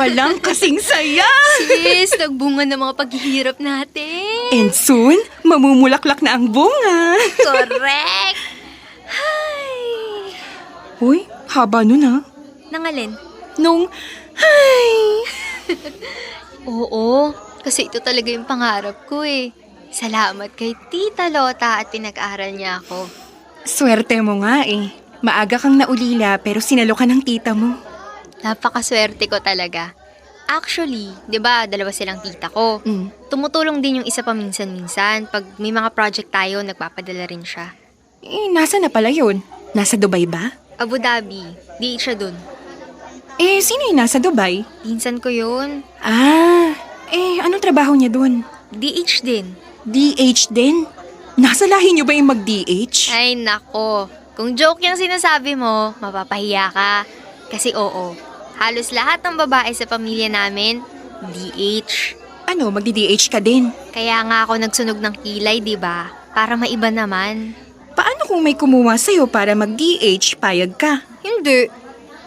Walang kasing saya! Sis, nagbunga ng mga paghihirap natin. And soon, mamumulaklak na ang bunga. Correct! Hay! Uy, haba nun ha. Nangalin? Nung, ay, Oo, kasi ito talaga yung pangarap ko eh. Salamat kay Tita Lota at pinag-aral niya ako. swerte mo nga eh. Maaga kang naulila pero sinalo ka ng tita mo. Napakaswerte ko talaga. Actually, di ba, dalawa silang tita ko. Tumutulong din yung isa pa minsan-minsan. Pag may mga project tayo, nagpapadala rin siya. Eh, nasa na pala yun? Nasa Dubai ba? Abu Dhabi, di siya dun. Eh, sino yung nasa Dubai? Pinsan ko yun. Ah, anong trabaho niya dun? DH din. DH din? Nasa lahi niyo ba yung mag-DH? Ay nako, kung joke yung sinasabi mo, mapapahiya ka. Kasi oo, halos lahat ng babae sa pamilya namin, DH. Ano, magdi-DH ka din? Kaya nga ako nagsunog ng kilay, di ba? Para maiba naman. Paano kung may kumuha sa'yo para mag-DH, payag ka? Hindi.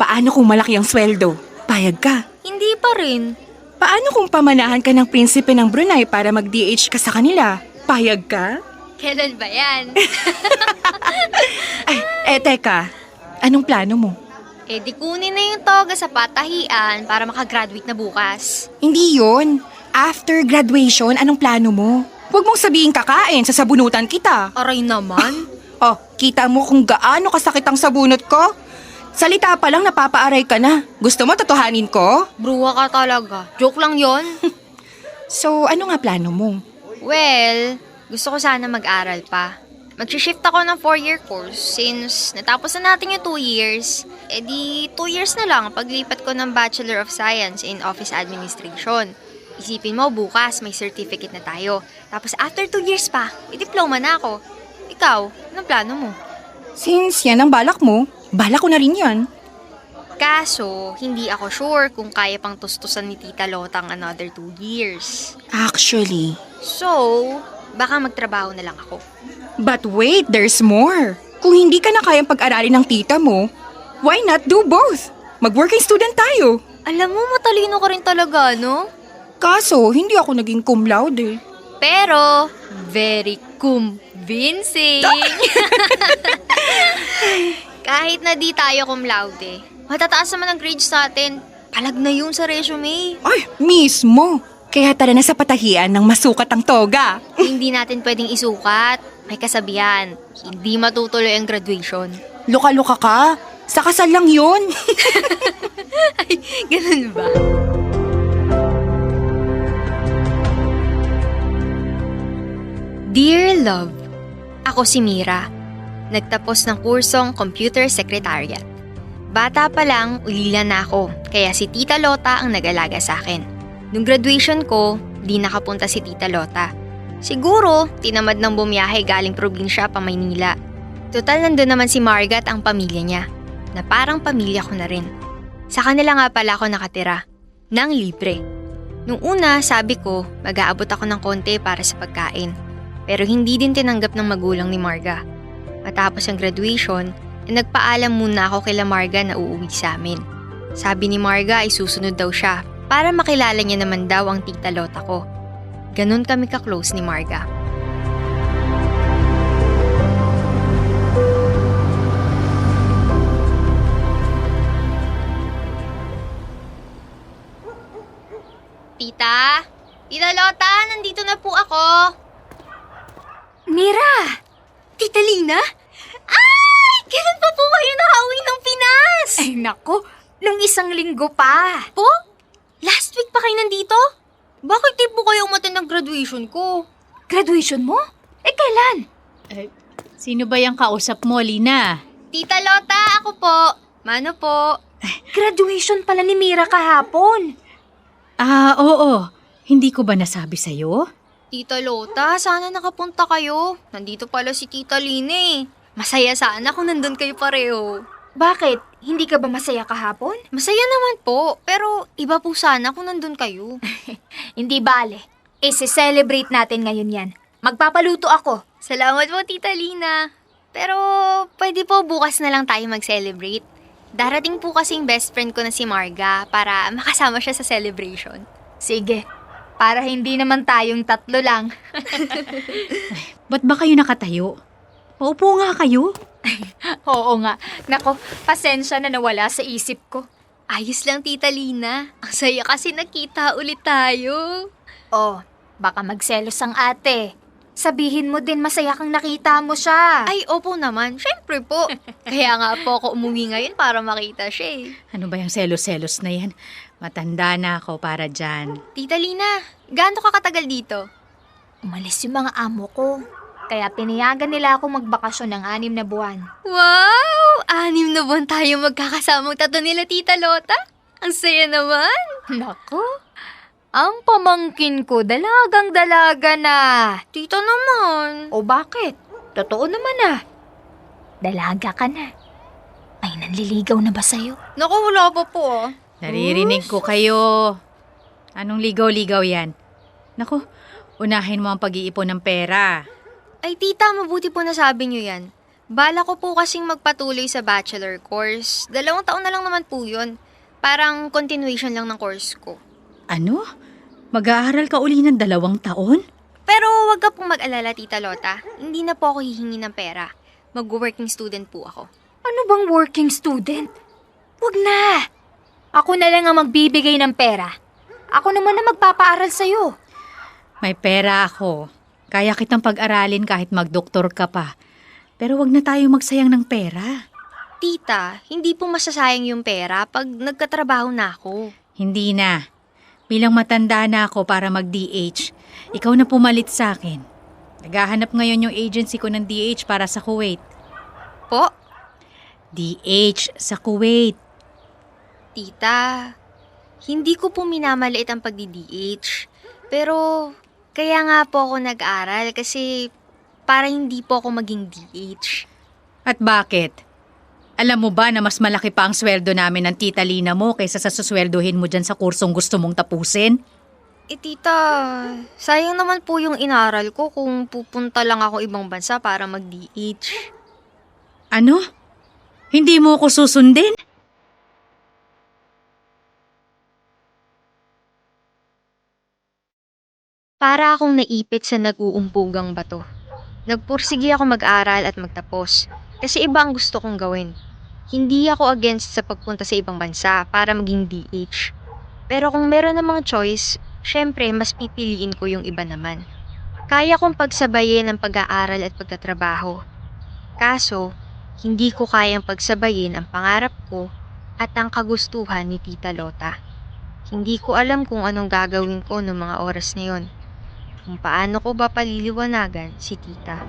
Paano kung malaki ang sweldo? Payag ka? Hindi pa rin. Paano kung pamanahan ka ng prinsipe ng Brunei para mag-DH ka sa kanila? Payag ka? Kailan ba yan? Ay, teka. Anong plano mo? Di kunin na yung toga sa patahian para makagraduate na bukas. Hindi yon. After graduation, anong plano mo? Huwag mong sabihin kakain, sasabunutan kita. Aray naman. Oh, kita mo kung gaano kasakit ang sabunot ko? Salita pa lang napapaaray ka na. Gusto mo totohanin ko? Bruwa ka talaga. Joke lang yon. So, ano nga plano mo? Well, gusto ko sana mag-aral pa. Mag-shift ako ng 4-year course since natapos na natin yung 2 years. Di 2 years na lang paglipat ko ng Bachelor of Science in Office Administration. Isipin mo, bukas may certificate na tayo. Tapos after 2 years pa, may diploma na ako. Ikaw, anong plano mo? Since yan ang balak mo, balak ko na rin yan. Kaso, hindi ako sure kung kaya pang tustusan ni Tita Lota ang another 2 years. Actually. So, baka magtrabaho na lang ako. But wait, there's more. Kung hindi ka na kayang pag-aralin ng tita mo, why not do both? Mag-working student tayo. Alam mo, matalino ka rin talaga, no? Kaso, hindi ako naging cum laude. Pero, very convincing. Kahit na di tayo cum laude, matataas naman ang grades natin. Palag na yun sa resume. Ay, mismo. Kaya tara na sa patahian ng masukat ang toga. Hindi natin pwedeng isukat. May kasabihan, hindi matutuloy ang graduation. Luka-luka ka. Sa kasal lang yun. Ay, ganun ba? Dear Love, ako si Mira. Nagtapos ng kursong Computer Secretariat. Bata pa lang, ulila na ako, kaya si Tita Lota ang nag-alaga sa akin. Nung graduation ko, di nakapunta si Tita Lota. Siguro, tinamad ng bumiyahe galing probinsya pa Maynila. Total nandun naman si Margat ang pamilya niya, na parang pamilya ko na rin. Sa kanila nga pala ako nakatira, nang libre. Nung una, sabi ko, mag-aabot ako ng konti para sa pagkain. Pero hindi din tinanggap ng magulang ni Marga. Matapos ang graduation, nagpaalam muna ako kila Marga na uuwi sa amin. Sabi ni Marga ay susunod daw siya para makilala niya naman daw ang Tita Lota ko. Ganon kami ka-close ni Marga. Tita? Tita Lota, nandito na po ako. Mira! Tita Lina? Ay! Kailan pa po kayo nakauwi ng Pinas? Ay nako, nung 1 linggo pa. Po? Last week pa kayo nandito? Bakit di po kayo umattend ng graduation ko? Graduation mo? Kailan? Sino ba yung kausap mo, Lina? Tita Lota, ako po. Mano po? Graduation pala ni Mira kahapon. Oo. Hindi ko ba nasabi sa'yo? Tita Lota, sana nakapunta kayo. Nandito pala si Tita Lina eh. Masaya sana kung nandun kayo pareho. Bakit? Hindi ka ba masaya kahapon? Masaya naman po, pero iba po sana kung nandun kayo. Hindi bale. Isi-celebrate natin ngayon yan. Magpapaluto ako. Salamat po, Tita Lina. Pero pwede po bukas na lang tayo mag-celebrate. Darating po kasing best friend ko na si Marga para makasama siya sa celebration. Sige, para hindi naman tayong tatlo lang. Ba't ba kayo nakatayo? Paupo nga kayo. Oo nga. Nako, pasensya na nawala sa isip ko. Ayos lang, Tita Lina. Ang saya kasi nakita ulit tayo. Oh, baka magselos ang ate. Sabihin mo din masaya kang nakita mo siya. Ay, opo naman. Syempre po. Kaya nga po ako umuwi ngayon para makita siya eh. Ano ba yung selos-selos na yan? Matanda na ako para dyan. Tita Lina, gaano ka katagal dito? Umalis yung mga amo ko. Kaya pinayagan nila ako magbakasyon ng 6 na buwan. Wow! 6 na buwan tayo magkakasamang tatlo nila, Tita Lota. Ang saya naman. Nako, ang pamangkin ko dalagang-dalaga na. Tita naman. O bakit? Totoo naman ah. Dalaga ka na. Ay, nanliligaw na ba sa'yo? Naku, wala pa po ah. Naririnig ko kayo. Anong ligaw-ligaw yan? Naku, unahin mo ang pag-iipon ng pera. Ay, tita, mabuti po nasabi niyo yan. Bala ko po kasing magpatuloy sa bachelor course. 2 taon na lang naman po yun. Parang continuation lang ng course ko. Ano? Mag-aaral ka uli ng 2 taon? Pero wag ka pong mag-alala, Tita Lota. Hindi na po ako hihingi ng pera. Mag-working student po ako. Ano bang working student? Wag na. Ako na lang ang magbibigay ng pera. Ako naman na magpapaaral sa'yo. May pera ako. Kaya kitang pag-aralin kahit magdoktor ka pa. Pero wag na tayo magsayang ng pera. Tita, hindi po masasayang yung pera pag nagkatrabaho na ako. Hindi na. Bilang matanda na ako para mag-DH, ikaw na pumalit sa akin. Naghahanap ngayon yung agency ko ng DH para sa Kuwait. Po? DH sa Kuwait. Tita, hindi ko po minamaliit ang pagdi-DH. Pero kaya nga po ako nag-aral kasi para hindi po ako maging DH. At bakit? Alam mo ba na mas malaki pa ang sweldo namin ng tita Lina mo kaysa sa susweldohin mo dyan sa kursong gusto mong tapusin? Eh tita, sayang naman po yung inaral ko kung pupunta lang ako ibang bansa para mag-DH. Ano? Hindi mo ako susundin? Para akong naipit sa nag-uumpugang bato. Nagpursige ako mag-aral at magtapos kasi iba ang gusto kong gawin. Hindi ako against sa pagpunta sa ibang bansa para maging DH. Pero kung meron namang choice, syempre mas pipiliin ko yung iba naman. Kaya kong pagsabayin ang pag-aaral at pagtatrabaho. Kaso, hindi ko kayang pagsabayin ang pangarap ko at ang kagustuhan ni Tita Lota. Hindi ko alam kung anong gagawin ko noong mga oras na yon. Kung paano ko ba paliliwanagan si Tita.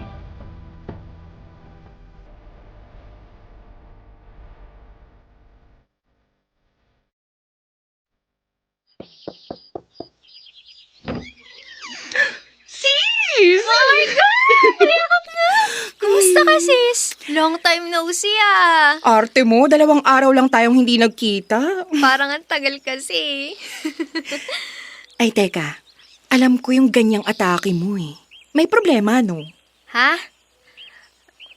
Sis! Oh my God! Yakap na! Kumusta ka, sis? Long time no see ah. Arte mo, 2 araw lang tayong hindi nagkita. Parang ang tagal kasi. Ay, teka. Alam ko yung ganyang atake mo eh. May problema, no? Ha?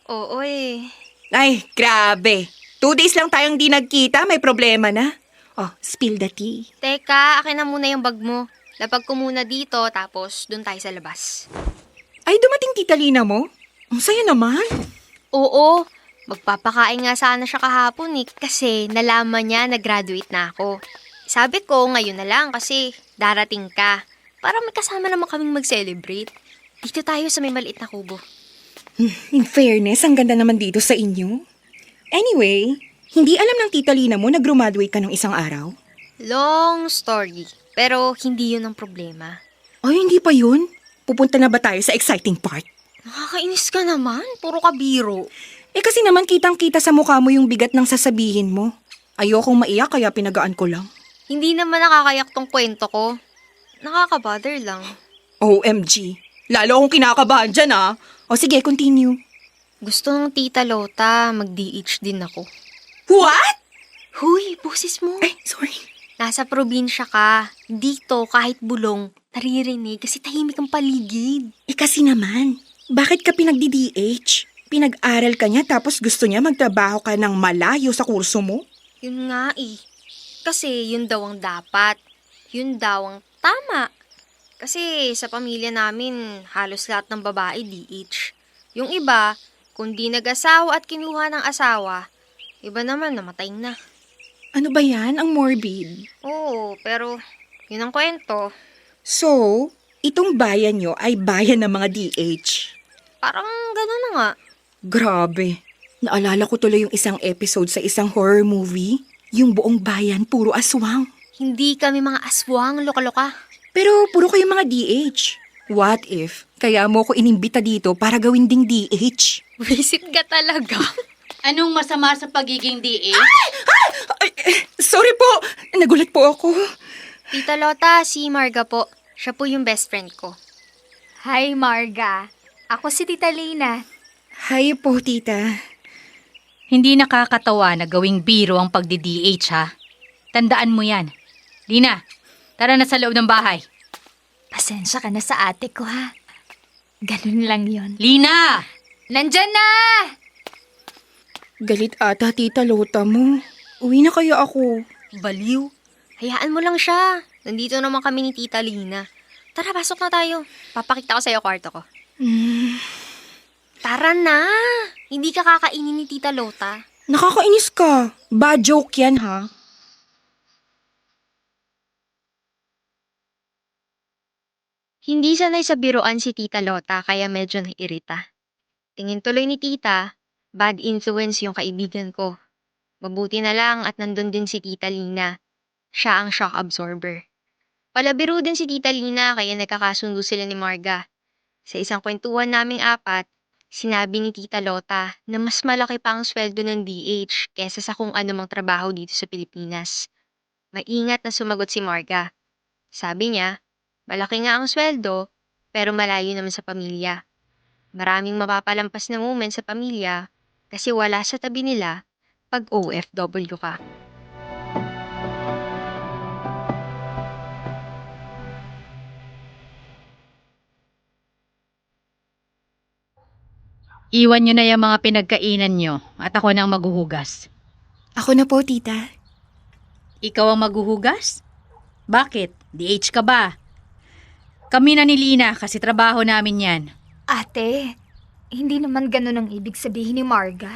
Oo eh. Ay, grabe. 2 days lang tayong di nagkita, may problema na. Oh, spill the tea. Teka, akin na muna yung bag mo. Lapag ko muna dito, tapos dun tayo sa labas. Ay, dumating tita Lina mo? Ang saya naman. Oo, magpapakain nga sana siya kahapon eh, kasi nalaman niya na graduate na ako. Sabi ko, ngayon na lang kasi darating ka. Para may kasama naman kaming mag-celebrate. Dito tayo sa may maliit na kubo. In fairness, ang ganda naman dito sa inyo. Anyway, hindi alam ng tita Lina mo na graduate ka ng isang araw? Long story, pero hindi yun ang problema. Ay, hindi pa yun. Pupunta na ba tayo sa exciting part? Nakakainis ka naman, puro ka biro. Eh kasi naman kitang-kita sa mukha mo yung bigat ng sasabihin mo. Ayokong maiyak kaya pinagaan ko lang. Hindi naman nakakayak tong kwento ko. Nakaka-bother lang. OMG. Lalo akong kinakabahan dyan ah. O sige, continue. Gusto ng Tita Lota, mag-DH din ako. What? Huy, boses mo. Ay, sorry. Nasa probinsya ka. Dito, kahit bulong, naririnig kasi tahimik ang paligid. Eh kasi naman, bakit ka pinagdi-DH? Pinag-aral ka niya tapos gusto niya magtrabaho ka ng malayo sa kurso mo? Yun nga eh. Kasi yun daw ang dapat. Yun daw ang tama. Kasi sa pamilya namin, halos lahat ng babae DH. Yung iba, kung di nag-asawa at kinuha ng asawa, iba naman namatay na. Ano ba yan? Ang morbid. Oo, pero yun ang kwento. So, itong bayan nyo ay bayan ng mga DH. Parang gano'n na nga. Grabe. Naalala ko tuloy yung isang episode sa isang horror movie. Yung buong bayan, puro aswang. Hindi kami mga aswang, loka-loka. Pero puro kayo mga DH. What if, kaya mo ko inimbita dito para gawin ding DH? Visit ka talaga. Anong masama sa pagiging DH? Ay, sorry po, nagulat po ako. Tita Lota, si Marga po. Siya po yung best friend ko. Hi, Marga. Ako si Tita Lina. Hi po, tita. Hindi nakakatawa na gawing biro ang pagdi-DH ha. Tandaan mo yan. Lina, tara na sa loob ng bahay. Pasensya ka na sa ate ko, ha? Ganun lang yon. Lina! Nandyan na! Galit ata, tita Lota mo. Uwi na kaya ako. Baliw. Hayaan mo lang siya. Nandito naman kami ni Tita Lina. Tara, pasok na tayo. Papakita ko sa'yo kwarto ko. Tara na! Hindi ka kakainin ni Tita Lota. Nakakainis ka. Bad joke yan, ha? Hindi sanay sa biruan si Tita Lota kaya medyo naiirita. Tingin tuloy ni Tita, bad influence yung kaibigan ko. Mabuti na lang at nandun din si Tita Lina. Siya ang shock absorber. Palabiro din si Tita Lina kaya nagkakasundo sila ni Marga. Sa isang kwentuhan naming apat, sinabi ni Tita Lota na mas malaki pa ang sweldo ng DH kesa sa kung anumang trabaho dito sa Pilipinas. Maingat na sumagot si Marga. Sabi niya, malaki nga ang sweldo, pero malayo naman sa pamilya. Maraming mapapalampas na moment sa pamilya kasi wala sa tabi nila pag OFW ka. Iwan nyo na yung mga pinagkainan nyo at ako na ang maghuhugas. Ako na po, tita. Ikaw ang maghuhugas? Bakit? DH ka ba? Kami na ni Lina kasi trabaho namin yan. Ate, hindi naman ganun ang ibig sabihin ni Marga.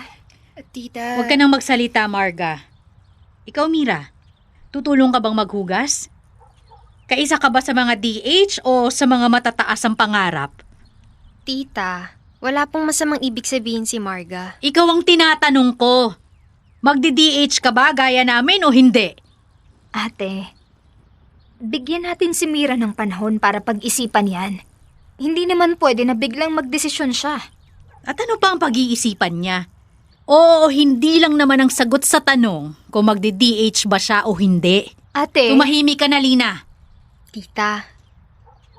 Tita... Huwag ka nang magsalita, Marga. Ikaw, Mira, tutulong ka bang maghugas? Kaisa ka ba sa mga DH o sa mga matataas ang pangarap? Tita, wala pong masamang ibig sabihin si Marga. Ikaw ang tinatanong ko. Magdi-DH ka ba gaya namin o hindi? Ate, bigyan natin si Mira ng panahon para pag-isipan yan. Hindi naman pwede na biglang magdesisyon siya. At ano pa ang pag-iisipan niya? Oo, hindi lang naman ang sagot sa tanong kung magdi-DH ba siya o hindi. Ate, Tumahimik ka na, Lina. Tita,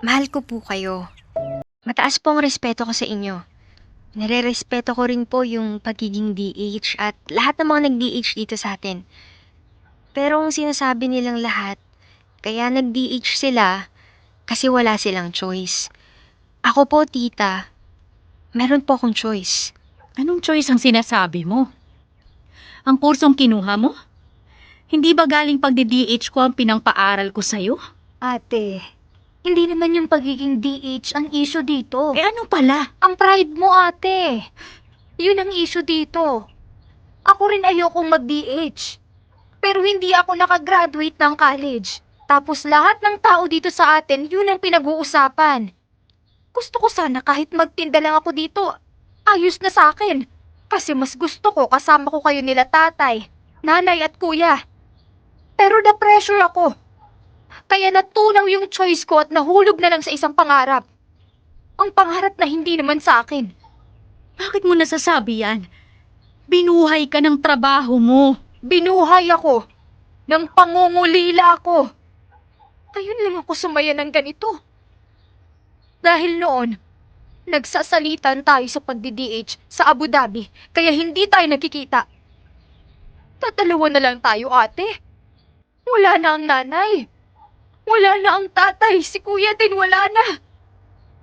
mahal ko po kayo. Mataas po ang respeto ko sa inyo. Nare-respeto ko rin po yung pagiging DH at lahat ng mga nag-DH dito sa atin. Pero ang sinasabi nilang lahat, kaya nag-DH sila kasi wala silang choice. Ako po, tita, meron po akong choice. Anong choice ang sinasabi mo? Ang kursong kinuha mo? Hindi ba galing pagdi-DH ko ang pinangpaaral ko sa'yo? ate, hindi naman yung pagiging DH ang issue dito. Eh ano pala? Ang pride mo, ate. Yun ang issue dito. Ako rin ayokong mag-DH. Pero hindi ako nakagraduate ng college. Tapos lahat ng tao dito sa atin, yun ang pinag-uusapan. Gusto ko sana kahit magtinda lang ako dito, ayos na sa akin. Kasi mas gusto ko kasama ko kayo nila tatay, nanay at kuya. Pero na-pressure ako. Kaya natunaw yung choice ko at nahulog na lang sa isang pangarap. Ang pangarap na hindi naman sa akin. Bakit mo nasasabi yan? Binuhay ka ng trabaho mo. Binuhay ako. Nang pangungulila ako. Ngayon lang ako sumaya ng ganito. Dahil noon, nagsasalitan tayo sa pagdi-DH sa Abu Dhabi, kaya hindi tayo nagkikita. Tatalawa na lang tayo, ate. Wala na ang nanay. Wala na ang tatay. Si kuya din wala na.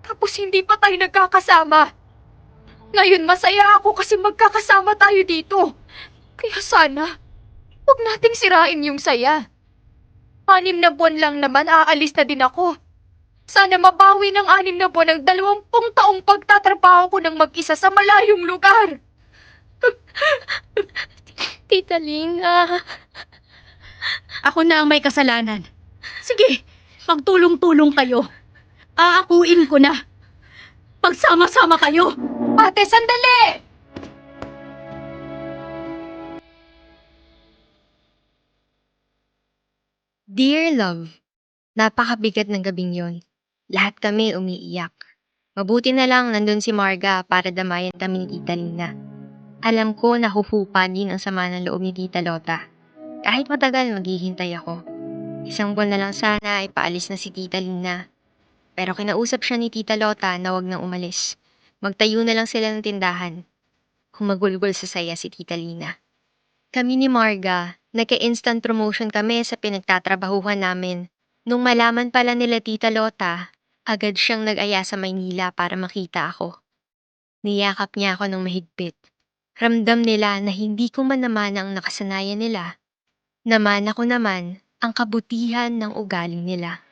Tapos hindi pa tayo nagkakasama. Ngayon masaya ako kasi magkakasama tayo dito. Kaya sana, Huwag nating sirain yung saya. 6 na buwan lang naman, aalis na din ako. Sana mabawi ng 6 na buwan ang 20 taong pagtatrabaho ko ng mag-isa sa malayong lugar. Tita Lina. Ako na ang may kasalanan. Sige, magtulong-tulong kayo. Aakuin ko na. Pagsama-sama kayo. Ate, sandali! Dear love, napakabigat ng gabing yon. Lahat kami umiiyak. Mabuti na lang nandun si Marga para damayan kami ni Tita Lina. Alam ko na huhupan din ang sama ng loob ni Tita Lota. Kahit matagal maghihintay ako. 1 buwan na lang sana ay paalis na si Tita Lina. Pero kinausap siya ni Tita Lota na wag nang umalis. Magtayo na lang sila ng tindahan. Humagulgol sa saya si Tita Lina. Kami ni Marga, nagka-instant promotion kami sa pinagtatrabahuhan namin. Nung malaman pala nila Tita Lota, agad siyang nag-aya sa Maynila para makita ako. Niyakap niya ako ng mahigpit. Ramdam nila na hindi ko man naman ang nakasanayan nila. Naman ako naman ang kabutihan ng ugali nila.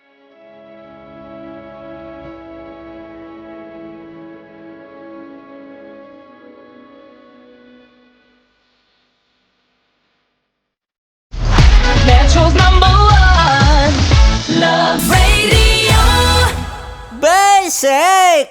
Metro's #1 Love Radio Basic!